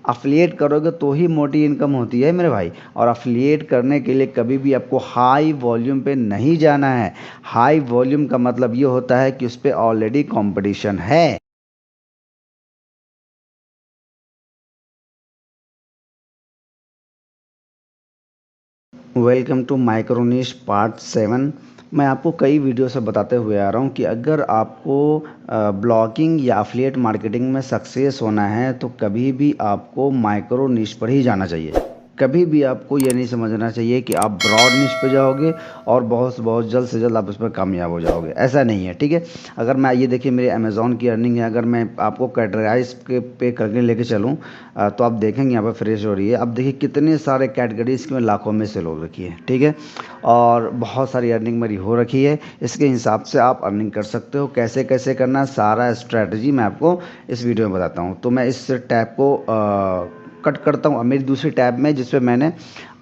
Affiliate करोगे तो ही मोटी इनकम होती है मेरे भाई। और अफिलिएट करने के लिए कभी भी आपको हाई वॉल्यूम पे नहीं जाना है। हाई वॉल्यूम का मतलब ये होता है कि उस पर ऑलरेडी कंपटीशन है। Welcome to micro niche part 7। मैं आपको कई वीडियो से बताते हुए आ रहा हूँ कि अगर आपको ब्लॉगिंग या अफिलिएट मार्केटिंग में सक्सेस होना है तो कभी भी आपको माइक्रो निश पर ही जाना चाहिए। कभी भी आपको ये नहीं समझना चाहिए कि आप ब्रॉड निश पे जाओगे और बहुत बहुत जल्द से जल्द आप उस पर कामयाब हो जाओगे। ऐसा नहीं है, ठीक है। अगर मैं ये देखिए मेरे अमेज़ॉन की अर्निंग है, अगर मैं आपको कैटेगराइज के पे करके लेके चलूँ तो आप देखेंगे यहाँ पर फ्रेश हो रही है। अब देखिए कितने सारे कैटेगरीज की मैं लाखों में सेल हो रखी है, ठीक है। और बहुत सारी अर्निंग मेरी हो रखी है। इसके हिसाब से आप अर्निंग कर सकते हो। कैसे कैसे करना है सारा स्ट्रैटेजी मैं आपको इस वीडियो में बताता हूँ। तो मैं इस टैब को कट करता हूँ। अब मेरी दूसरी टैब में जिसपे मैंने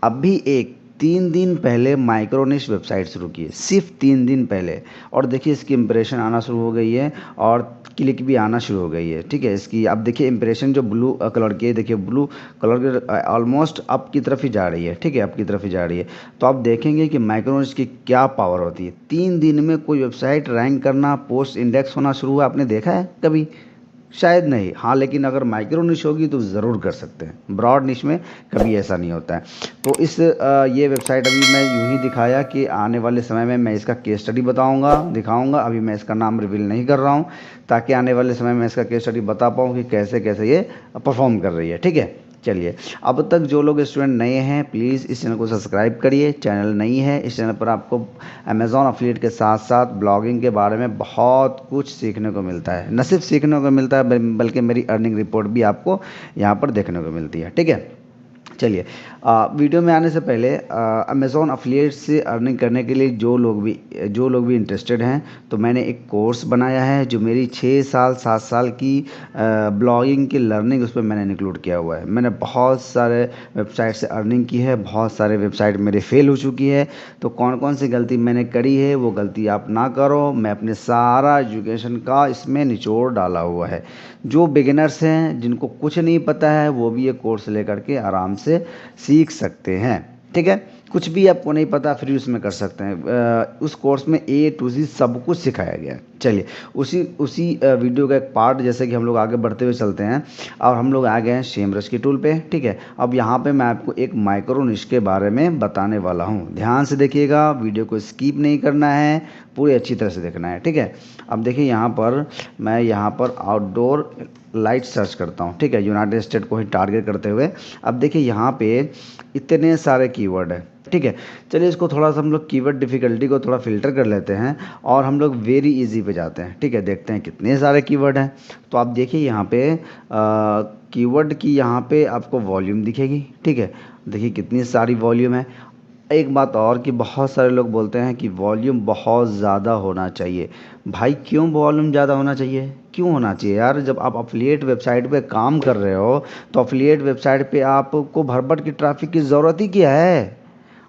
अभी एक 3 दिन पहले माइक्रोनिश वेबसाइट शुरू की है, सिर्फ 3 दिन पहले। और देखिए इसकी इम्प्रेशन आना शुरू हो गई है और क्लिक भी आना शुरू हो गई है, ठीक है। इसकी अब देखिए इम्प्रेशन जो ब्लू कलर की है, देखिए ब्लू कलर के ऑलमोस्ट अप की तरफ ही जा रही है, ठीक है, अप की तरफ ही जा रही है। तो आप देखेंगे कि माइक्रोनिश की क्या पावर होती है। 3 दिन में कोई वेबसाइट रैंक करना, पोस्ट इंडेक्स होना शुरू हुआ, आपने देखा है कभी? शायद नहीं। हाँ, लेकिन अगर माइक्रो निश होगी तो ज़रूर कर सकते हैं। ब्रॉड निश में कभी ऐसा नहीं होता है। तो ये वेबसाइट अभी मैं यूं ही दिखाया कि आने वाले समय में मैं इसका केस स्टडी बताऊंगा, दिखाऊंगा। अभी मैं इसका नाम रिवील नहीं कर रहा हूं ताकि आने वाले समय में इसका केस स्टडी बता पाऊँ कि कैसे कैसे ये परफॉर्म कर रही है, ठीक है। चलिए, अब तक जो लोग स्टूडेंट नए हैं प्लीज़ इस चैनल को सब्सक्राइब करिए। चैनल नहीं है, इस चैनल पर आपको अमेज़ॉन अफिलिएट के साथ साथ ब्लॉगिंग के बारे में बहुत कुछ सीखने को मिलता है। न सिर्फ सीखने को मिलता है बल्कि मेरी अर्निंग रिपोर्ट भी आपको यहाँ पर देखने को मिलती है, ठीक है। चलिए, वीडियो में आने से पहले अमेज़ॉन अफिलिएट से अर्निंग करने के लिए जो लोग भी इंटरेस्टेड हैं तो मैंने एक कोर्स बनाया है जो मेरी 6 साल 7 साल की ब्लॉगिंग की लर्निंग उस पर मैंने इंक्लूड किया हुआ है। मैंने बहुत सारे वेबसाइट से अर्निंग की है, बहुत सारे वेबसाइट मेरे फेल हो चुकी है। तो कौन कौन सी गलती मैंने करी है वो गलती आप ना करो। मैं अपने सारा एजुकेशन का इसमें निचोड़ डाला हुआ है। जो बिगिनर्स हैं जिनको कुछ नहीं पता है वो भी ये कोर्स लेकर के आराम से सीख सकते हैं, ठीक है। कुछ भी आपको नहीं पता फ्री उसमें कर सकते हैं। उस कोर्स में A to Z सब कुछ सिखाया गया है। चलिए, उसी उसी वीडियो का एक पार्ट जैसे कि हम लोग आगे बढ़ते हुए चलते हैं और हम लोग आ गए हैं सेमरश की टूल पे, ठीक है। अब यहाँ पे मैं आपको एक माइक्रो निश के बारे में बताने वाला हूँ। ध्यान से देखिएगा, वीडियो को स्किप नहीं करना है, पूरी अच्छी तरह से देखना है, ठीक है। अब देखिए मैं यहाँ पर आउटडोर लाइट सर्च करता हूँ, ठीक है, यूनाइटेड स्टेट को ही टारगेट करते हुए। अब देखिए यहाँ पे इतने सारे कीवर्ड है, ठीक है। चलिए इसको थोड़ा सा हम लोग कीवर्ड डिफ़िकल्टी को थोड़ा फ़िल्टर कर लेते हैं और हम लोग वेरी इजी पे जाते हैं, ठीक है। देखते हैं कितने सारे कीवर्ड हैं। तो आप देखिए यहाँ पे कीवर्ड की यहाँ पे आपको वॉल्यूम दिखेगी, ठीक है। देखिए कितनी सारी वॉल्यूम है। एक बात और कि बहुत सारे लोग बोलते हैं कि वॉल्यूम बहुत ज़्यादा होना चाहिए। भाई क्यों वॉल्यूम ज़्यादा होना चाहिए? क्यों होना चाहिए यार? जब आप अफिलिएट वेबसाइट पे काम कर रहे हो तो अफिलिएट वेबसाइट पे आपको भरभर की ट्रैफिक की ज़रूरत ही क्या है?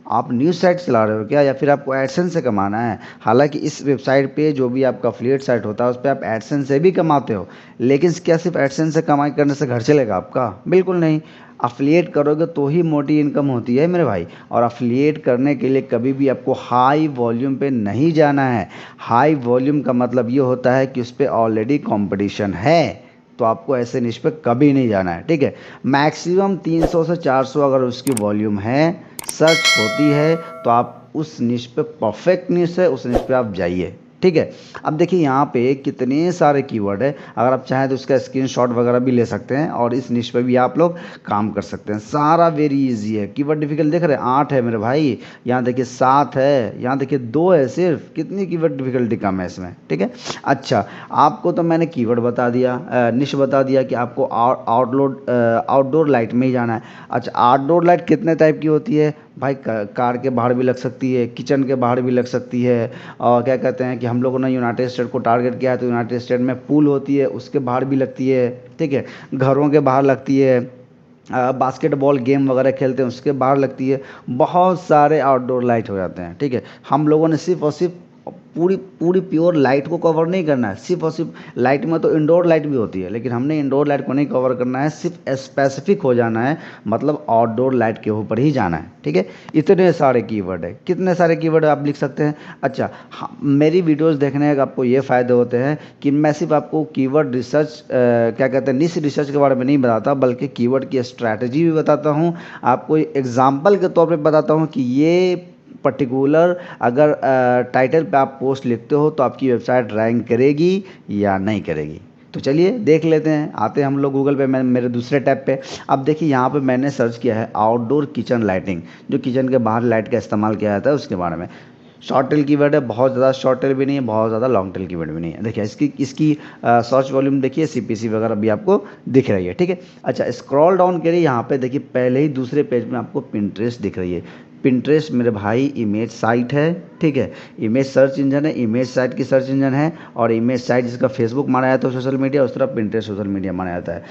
आप न्यूज़ साइट चला रहे हो क्या, या फिर आपको एडसेंस से कमाना है? हालांकि इस वेबसाइट पे जो भी आपका अफिलिएट साइट होता है उस पर आप एडसेंस से भी कमाते हो, लेकिन क्या सिर्फ एडसेंस से कमाई करने से घर चलेगा आपका? बिल्कुल नहीं। अफिलिएट करोगे तो ही मोटी इनकम होती है मेरे भाई। और अफिलिएट करने के लिए कभी भी आपको हाई वॉल्यूम पे नहीं जाना है। हाई वॉल्यूम का मतलब ये होता है कि उस पर ऑलरेडी कंपटीशन है। तो आपको ऐसे निश पे कभी नहीं जाना है, ठीक है। मैक्सिमम 300 से 400 अगर उसकी वॉल्यूम है, सर्च होती है, तो आप उस निश पे, परफेक्ट निश है उस निश पे आप जाइए, ठीक है। अब देखिए यहाँ पे कितने सारे कीवर्ड है। अगर आप चाहें तो उसका स्क्रीनशॉट वगैरह भी ले सकते हैं और इस निश पे भी आप लोग काम कर सकते हैं। सारा वेरी इजी है। कीवर्ड डिफिकल्ट देख रहे हैं, 8 है मेरे भाई। यहाँ देखिए 7 है, यहाँ देखिए 2 है सिर्फ। कितनी कीवर्ड डिफिकल्टी कम है इसमें, ठीक है। अच्छा, आपको तो मैंने कीवर्ड बता दिया, निश बता दिया कि आपको आउटडोर लाइट में ही जाना है। अच्छा, आउटडोर लाइट कितने टाइप की होती है भाई? कार के बाहर भी लग सकती है, किचन के बाहर भी लग सकती है, और क्या कहते हैं कि हम लोगों ने यूनाइटेड स्टेट को टारगेट किया है तो यूनाइटेड स्टेट में पूल होती है उसके बाहर भी लगती है, ठीक है। घरों के बाहर लगती है, बास्केटबॉल गेम वगैरह खेलते हैं उसके बाहर लगती है। बहुत सारे आउटडोर लाइट हो जाते हैं, ठीक है। हम लोगों ने सिर्फ और सिर्फ पूरी पूरी प्योर लाइट को कवर नहीं करना है, सिर्फ और सिर्फ लाइट में तो इंडोर लाइट भी होती है, लेकिन हमने इंडोर लाइट को नहीं कवर करना है, सिर्फ स्पेसिफिक हो जाना है, मतलब आउटडोर लाइट के ऊपर ही जाना है। ठीक है, इतने सारे कीवर्ड है, कितने सारे कीवर्ड आप लिख सकते हैं। अच्छा हाँ, मेरी वीडियोस देखने का आपको ये फ़ायदे होते हैं कि मैं सिर्फ आपको कीवर्ड रिसर्च क्या कहते हैं निश रिसर्च के बारे में नहीं बताता, बल्कि कीवर्ड की स्ट्रैटेजी भी बताता हूँ, आपको एग्जाम्पल के तौर पर बताता हूँ कि ये पर्टिकुलर अगर टाइटल पे आप पोस्ट लिखते हो तो आपकी वेबसाइट रैंक करेगी या नहीं करेगी। तो चलिए देख लेते हैं, आते हैं हम लोग गूगल पे, मैं मेरे दूसरे टैब पे। अब देखिए यहाँ पे मैंने सर्च किया है आउटडोर किचन लाइटिंग, जो किचन के बाहर लाइट का इस्तेमाल किया जाता है उसके बारे में। शॉर्ट टेल कीवर्ड है, बहुत ज़्यादा शॉर्ट टेल भी नहीं है, बहुत ज़्यादा लॉन्ग टेल कीवर्ड भी नहीं है। देखिए इसकी सर्च वॉल्यूम देखिए, सीपीसी वगैरह भी आपको दिख रही है। ठीक है, अच्छा स्क्रॉल डाउन करिए, यहाँ पे देखिए पहले ही दूसरे पेज में आपको पिंटरेस्ट दिख रही है। पिंटरेस्ट मेरे भाई इमेज साइट है। ठीक है, इमेज सर्च इंजन है, इमेज साइट की सर्च इंजन है, और इमेज साइट जिसका फेसबुक माना जाता है सोशल मीडिया, उस तरह पिंटरेस्ट सोशल मीडिया माना जाता है।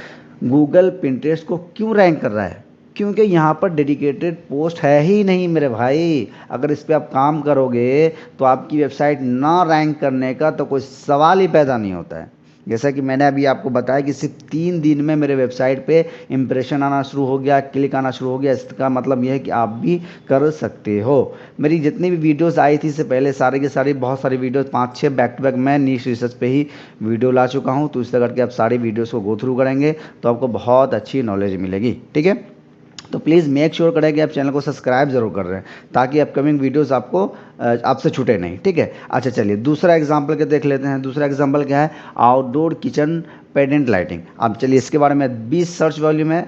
गूगल पिंटरेस्ट को क्यों रैंक कर रहा है? क्योंकि यहाँ पर डेडिकेटेड पोस्ट है ही नहीं मेरे भाई। अगर इस पर आप काम करोगे तो आपकी वेबसाइट ना रैंक करने का तो कोई सवाल ही पैदा नहीं होता है। जैसा कि मैंने अभी आपको बताया कि सिर्फ 3 दिन में मेरे वेबसाइट पे इंप्रेशन आना शुरू हो गया, क्लिक आना शुरू हो गया। इसका मतलब यह है कि आप भी कर सकते हो। मेरी जितनी भी वीडियोस आई थी इससे पहले सारी की सारी, बहुत सारी वीडियोस 5-6 बैक टू बैक मैं नीश रिसर्च पे ही वीडियो ला चुका हूँ। तो इस तरह करके आप सारी वीडियोज़ को गो थ्रू करेंगे तो आपको बहुत अच्छी नॉलेज मिलेगी। ठीक है, तो प्लीज़ मेक श्योर करें कि आप चैनल को सब्सक्राइब जरूर कर रहे हैं, ताकि अपकमिंग वीडियोस आपको आपसे छूटे नहीं। ठीक है, अच्छा चलिए दूसरा एग्जांपल के देख लेते हैं। दूसरा एग्जांपल क्या है? Outdoor kitchen pendant lighting. अब चलिए इसके बारे में 20 सर्च वॉल्यूम है,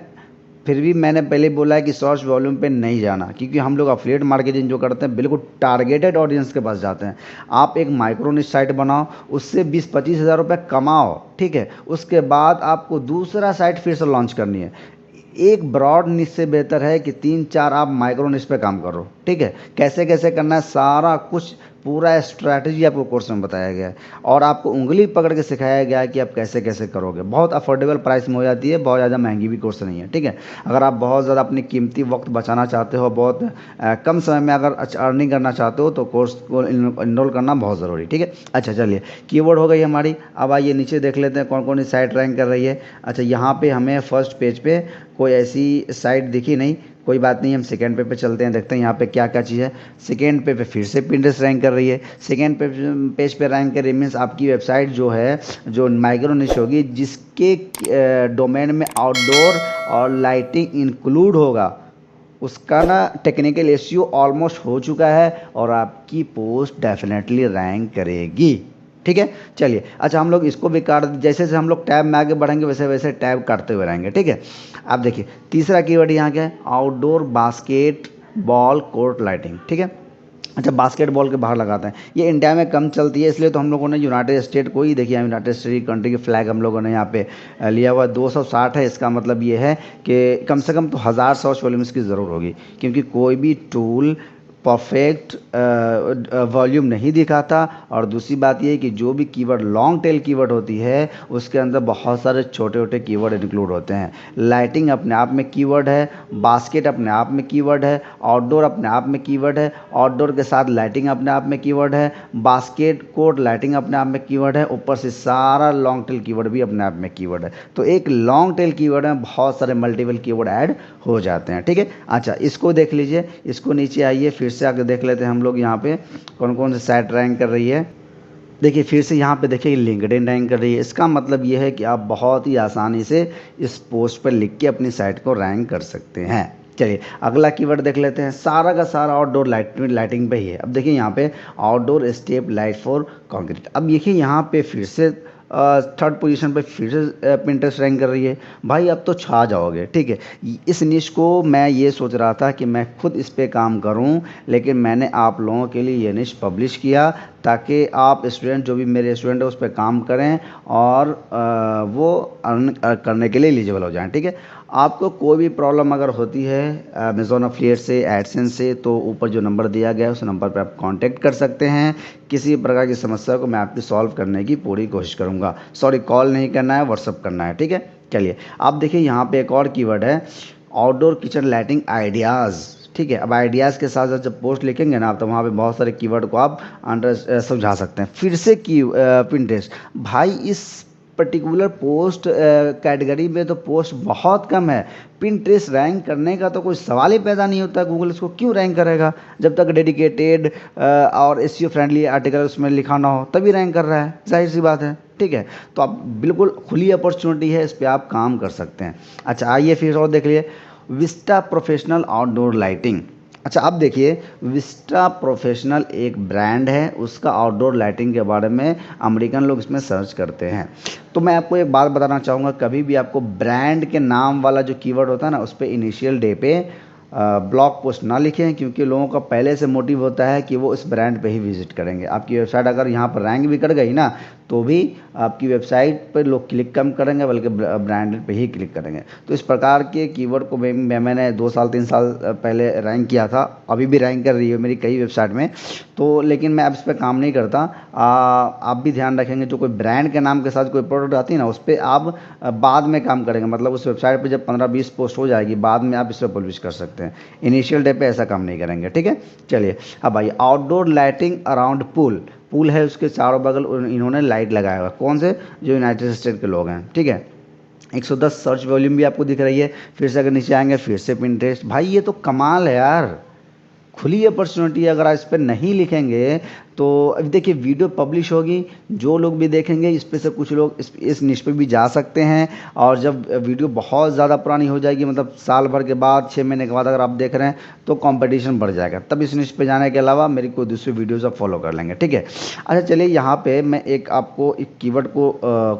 फिर भी मैंने पहले बोला है कि सर्च वॉल्यूम पे नहीं जाना, क्योंकि हम लोग अफिलिएट मार्केटिंग जो करते हैं बिल्कुल टारगेटेड ऑडियंस के पास जाते हैं। आप एक माइक्रो निश साइट बनाओ, उससे 20-25 हज़ार रुपये कमाओ। ठीक है, उसके बाद आपको दूसरा साइट फिर से लॉन्च करनी है। एक ब्रॉड निश से बेहतर है कि 3-4 आप माइक्रो निश पे काम करो। ठीक है, कैसे कैसे करना है सारा कुछ पूरा स्ट्रैटेजी आपको कोर्स में बताया गया है, और आपको उंगली पकड़ के सिखाया गया है कि आप कैसे कैसे करोगे। बहुत अफोर्डेबल प्राइस में हो जाती है, बहुत ज़्यादा महंगी भी कोर्स नहीं है। ठीक है, अगर आप बहुत ज़्यादा अपनी कीमती वक्त बचाना चाहते हो, बहुत कम समय में अगर अर्निंग करना चाहते हो, तो कोर्स को इनरोल करना बहुत ज़रूरी। ठीक है, अच्छा चलिए कीवर्ड हो गई हमारी। अब आइए नीचे देख लेते हैं कौन कौन सी साइट रैंक कर रही है। अच्छा यहाँ पे हमें फर्स्ट पेज पे कोई ऐसी साइट दिखी नहीं, कोई बात नहीं, हम सेकेंड पे चलते हैं, देखते हैं यहाँ पे क्या क्या चीज़ है। सेकेंड पे फिर से पिंटरेस्ट रैंक कर रही है। सेकेंड पेज पे रैंक कर रही मीन्स आपकी वेबसाइट जो है, जो माइक्रो निश होगी, जिसके डोमेन में आउटडोर और लाइटिंग इंक्लूड होगा, उसका ना टेक्निकल एसईओ ऑलमोस्ट हो चुका है, और आपकी पोस्ट डेफिनेटली रैंक करेगी। ठीक है, चलिए अच्छा हम लोग इसको भी काट, जैसे जैसे हम लोग टैब में आगे बढ़ेंगे वैसे वैसे टैब काटते हुए रहेंगे। ठीक है, अब देखिए तीसरा कीवर्ड यहाँ क्या है? Outdoor basket ball court lighting. ठीक है, अच्छा बास्केटबॉल के बाहर लगाते हैं, ये इंडिया में कम चलती है, इसलिए तो हम लोगों ने यूनाइटेड स्टेट को ही, देखिए यूनाइटेड स्टेट कंट्री की फ्लैग हम लोगों ने यहाँ पे लिया हुआ 260 है। इसका मतलब ये है कि कम से कम तो 1000 सर्च वॉल्यूम्स की ज़रूर होगी, क्योंकि कोई भी टूल परफेक्ट वॉल्यूम नहीं दिखाता। और दूसरी बात ये है कि जो भी कीवर्ड लॉन्ग टेल कीवर्ड होती है उसके अंदर बहुत सारे छोटे छोटे कीवर्ड इंक्लूड होते हैं। लाइटिंग अपने आप में कीवर्ड है, बास्केट अपने आप में कीवर्ड है, आउटडोर अपने आप में कीवर्ड है, आउटडोर के साथ लाइटिंग अपने आप में कीवर्ड है, बास्केट कोर्ट लाइटिंग अपने आप में कीवर्ड है, ऊपर से सारा लॉन्ग टेल कीवर्ड भी अपने आप में कीवर्ड है। तो एक लॉन्ग टेल कीवर्ड में बहुत सारे मल्टीपल कीवर्ड ऐड हो जाते हैं। ठीक है, अच्छा इसको देख लीजिए, इसको नीचे आइए फिर से आके देख लेते हैं हम लोग यहाँ पे कौन कौन सी साइट रैंक कर रही है। देखिए फिर से यहाँ पे देखिए लिंक्डइन रैंक कर रही है। इसका मतलब ये है कि आप बहुत ही आसानी से इस पोस्ट पर लिख के अपनी साइट को रैंक कर सकते हैं। चलिए अगला कीवर्ड देख लेते हैं, सारा का सारा आउटडोर लाइटिंग पे ही है। अब देखिए यहाँ पे outdoor step light for concrete. अब देखिए यहाँ पे फिर से थर्ड पोजीशन पे फिर से पिंटरेस्ट रैंक कर रही है। भाई अब तो छा जाओगे। ठीक है, इस निश को मैं ये सोच रहा था कि मैं खुद इस पे काम करूं, लेकिन मैंने आप लोगों के लिए ये निश पब्लिश किया ताकि आप स्टूडेंट, जो भी मेरे स्टूडेंट है, उस पर काम करें और वो अर्न करने के लिए एलिजिबल हो जाएं। ठीक है, आपको कोई भी प्रॉब्लम अगर होती है अमेज़ॉन अफिलिएट से, एडसेंस से, तो ऊपर जो नंबर दिया गया है उस नंबर पर आप कांटेक्ट कर सकते हैं। किसी प्रकार की समस्या को मैं आपकी सॉल्व करने की पूरी कोशिश करूंगा। सॉरी, कॉल नहीं करना है, व्हाट्सअप करना है। ठीक है, चलिए आप देखिए यहाँ पे एक और कीवर्ड है, आउटडोर किचन लाइटिंग आइडियाज़। ठीक है। अब आइडियाज़ के साथ साथ जब पोस्ट लिखेंगे ना आप, तो वहाँ पे बहुत सारे कीवर्ड को आप अंडर समझा सकते हैं। फिर से की पिंटरेस्ट भाई, इस पर्टिकुलर पोस्ट कैटेगरी में तो पोस्ट बहुत कम है। पिंटरेस्ट रैंक करने का तो कोई सवाल ही पैदा नहीं होता। गूगल इसको क्यों रैंक करेगा? जब तक डेडिकेटेड और एसईओ फ्रेंडली आर्टिकल उसमें लिखा ना हो तभी रैंक कर रहा है, जाहिर सी बात है। ठीक है, तो आप बिल्कुल खुली अपॉर्चुनिटी है, इस पर आप काम कर सकते हैं। अच्छा आइए फिर और देख लिए, विस्टा प्रोफेशनल आउटडोर लाइटिंग। अच्छा अब देखिए, विस्टा प्रोफेशनल एक ब्रांड है, उसका आउटडोर लाइटिंग के बारे में अमेरिकन लोग इसमें सर्च करते हैं। तो मैं आपको एक बात बताना चाहूँगा, कभी भी आपको ब्रांड के नाम वाला जो कीवर्ड होता है ना, उस पर इनिशियल डे पे ब्लॉग पोस्ट ना लिखें, क्योंकि लोगों का पहले से मोटिव होता है कि वो इस ब्रांड पे ही विजिट करेंगे। आपकी वेबसाइट अगर यहाँ पर रैंक भी कर गई ना, तो भी आपकी वेबसाइट पर लोग क्लिक कम करेंगे, बल्कि ब्रांडेड पे ही क्लिक करेंगे। तो इस प्रकार के कीवर्ड को मैंने 2 साल 3 साल पहले रैंक किया था, अभी भी रैंक कर रही है मेरी कई वेबसाइट में। तो लेकिन मैं अब इस पर काम नहीं करता। आप भी ध्यान रखेंगे, जो कोई ब्रांड के नाम के साथ कोई प्रोडक्ट आती है ना, उस पर आप बाद में काम करेंगे। मतलब उस वेबसाइट पर जब 15-20 पोस्ट हो जाएगी, बाद में आप इस पर पब्लिश कर सकते हैं। इनिशियल डे पे ऐसा काम नहीं करेंगे, ठीक है। चलिए अब आइए, outdoor lighting around pool. Pool है, उसके चारों बगल इन्होंने लाइट लगाया हुआ। कौन से? जो यूनाइटेड स्टेट के लोग हैं, ठीक है। 110 सर्च वॉल्यूम भी आपको दिख रही है। फिर से अगर नीचे आएंगे, फिर से पिंटरेस्ट। भाई ये तो कमाल है यार, खुली अपॉर्चुनिटी है। अगर आप इस पर नहीं लिखेंगे तो अभी देखिए, वीडियो पब्लिश होगी, जो लोग भी देखेंगे इस पे से कुछ लोग इस निश पे भी जा सकते हैं। और जब वीडियो बहुत ज़्यादा पुरानी हो जाएगी, मतलब साल भर के बाद, 6 महीने के बाद अगर आप देख रहे हैं, तो कंपटीशन बढ़ जाएगा। तब इस निश पे जाने के अलावा मेरी कोई दूसरी वीडियोज़ आप फॉलो कर लेंगे, ठीक है। अच्छा चलिए, यहाँ पे मैं आपको एक कीवर्ड को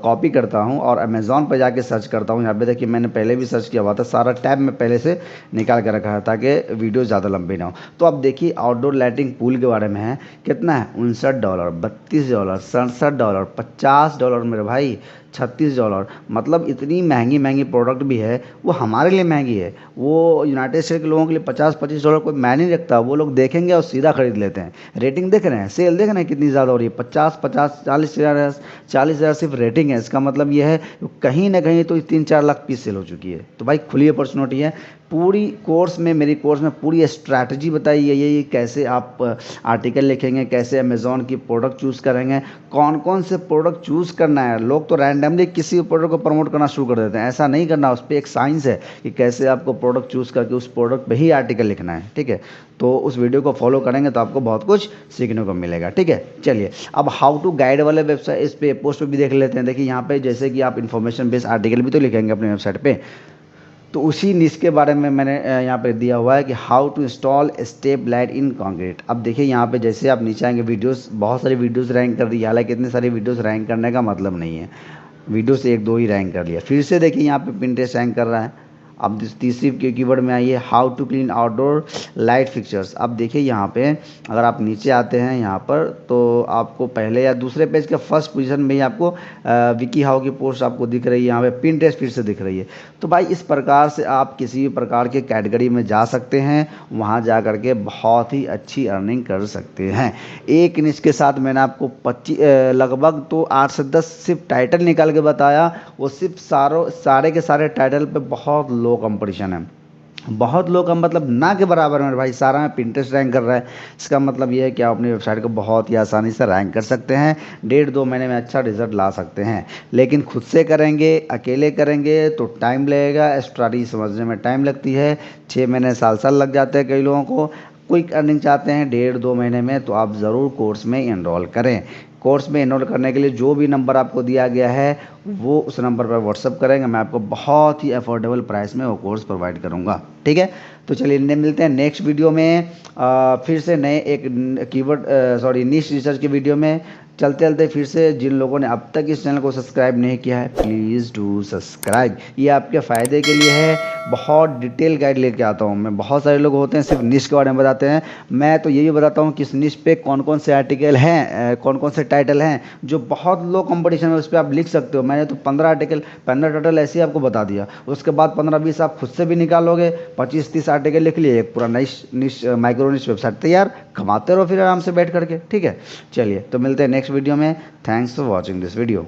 कॉपी करता हूँ और अमेज़ॉन पर जाके सर्च करता हूँ। यहाँ पे देखिए, मैंने पहले भी सर्च किया हुआ था, सारा टैब में पहले से निकाल कर रखा है ताकि वीडियो ज़्यादा लंबी ना हो। तो अब देखिए, आउटडोर लाइटिंग पूल के बारे में है। कितना है? $59, $32, $67, $50 मेरे भाई, $36। मतलब इतनी महंगी महंगी प्रोडक्ट भी है, वो हमारे लिए महंगी है। वो यूनाइटेड स्टेट के लोगों के लिए $50-25 कोई मायने नहीं रखता। वो लोग देखेंगे और सीधा खरीद लेते हैं। रेटिंग देख रहे हैं, सेल देख रहे हैं कितनी ज़्यादा हो रही है, 50-50 40,000 सिर्फ रेटिंग है। इसका मतलब ये है कहीं ना कहीं तो 3-4 लाख पीस सेल हो चुकी है। तो भाई खुली अपॉर्चुनिटी है। पूरी कोर्स में, मेरी कोर्स में पूरी स्ट्रैटेजी बताई है ये कैसे आप आर्टिकल लिखेंगे, कैसे अमेज़ॉन की प्रोडक्ट चूज़ करेंगे, कौन कौन से प्रोडक्ट चूज़ करना है। लोग तो रैंडमली किसी प्रोडक्ट को प्रमोट करना शुरू कर देते हैं, ऐसा नहीं करना। उस पर एक साइंस है कि कैसे आपको प्रोडक्ट चूज़ करके उस प्रोडक्ट पे ही आर्टिकल लिखना है, ठीक है। तो उस वीडियो को फॉलो करेंगे तो आपको बहुत कुछ सीखने को मिलेगा, ठीक है। चलिए अब हाउ टू गाइड वाले वेबसाइट, इस पे पोस्ट पे भी देख लेते हैं। देखिए यहाँ पे जैसे कि आप इन्फॉर्मेशन बेस्ड आर्टिकल भी तो लिखेंगे अपनी वेबसाइट पे, तो उसी निश के बारे में मैंने यहाँ पे दिया हुआ है कि how to install step light in concrete. अब देखिए यहाँ पे जैसे आप नीचे आएंगे, वीडियोस, बहुत सारी वीडियोस रैंक कर दी है। हालांकि इतनी सारी वीडियोस रैंक करने का मतलब नहीं है, वीडियो से 1-2 ही रैंक कर लिया। फिर से देखिए यहाँ पे पिंटरेस्ट रैंक कर रहा है। अब तीसरी कीवर्ड में आइए, how to clean outdoor light fixtures. अब देखिए यहाँ पे अगर आप नीचे आते हैं यहाँ पर, तो आपको पहले या दूसरे पेज के फर्स्ट पोजीशन में ही आपको विकी हाउ की पोस्ट आपको दिख रही है। यहाँ पे पिंटरेस्ट फिर से दिख रही है। तो भाई इस प्रकार से आप किसी भी प्रकार के कैटेगरी में जा सकते हैं, वहाँ जा कर के बहुत ही अच्छी अर्निंग कर सकते हैं। एक निश के साथ मैंने आपको 25 लगभग तो 8 से 10 सिर्फ टाइटल निकाल के बताया। वो सिर्फ सारे के सारे टाइटल पे बहुत लो कंपटीशन है, बहुत लो का मतलब ना के बराबर में भाई। सारा में पिंटरेस्ट रैंक कर रहा है। इसका मतलब ये है कि आप अपनी वेबसाइट को बहुत ही आसानी से रैंक कर सकते हैं। 1.5-2 महीने में अच्छा रिजल्ट ला सकते हैं। लेकिन खुद से करेंगे, अकेले करेंगे तो टाइम लगेगा। स्ट्रैटेजी समझने में टाइम लगती है, 6 महीने साल लग जाते हैं कई लोगों को। क्विक अर्निंग चाहते हैं 1.5-2 महीने में, तो आप ज़रूर कोर्स में इनरोल करें। कोर्स में इनरोल करने के लिए जो भी नंबर आपको दिया गया है, वो उस नंबर पर व्हाट्सअप करेंगे। मैं आपको बहुत ही अफोर्डेबल प्राइस में वो कोर्स प्रोवाइड करूँगा, ठीक है। तो चलिए मिलते हैं नेक्स्ट वीडियो में, फिर से नए एक निश रिसर्च की वीडियो में। चलते फिर से जिन लोगों ने अब तक इस चैनल को सब्सक्राइब नहीं किया है, प्लीज़ डू सब्सक्राइब। ये आपके फ़ायदे के लिए है। बहुत डिटेल गाइड लेके आता हूँ मैं। बहुत सारे लोग होते हैं सिर्फ निश के बारे में बताते हैं, मैं तो ये भी बताता हूँ कि इस निश पे कौन कौन से आर्टिकल हैं, कौन कौन से टाइटल हैं जो बहुत लो कंपटीशन है, उस पर आप लिख सकते हो। मैंने तो 15 टाइटल ऐसे ही आपको बता दिया। उसके बाद 15-20 आप खुद से भी निकालोगे, 25-30 आर्टिकल लिख लिए, एक पूरा निश माइक्रो निश वेबसाइट तैयार। कमाते रहो फिर आराम से बैठ करके, ठीक है। चलिए तो मिलते हैं नेक्स्ट वीडियो में। Thanks for watching this video.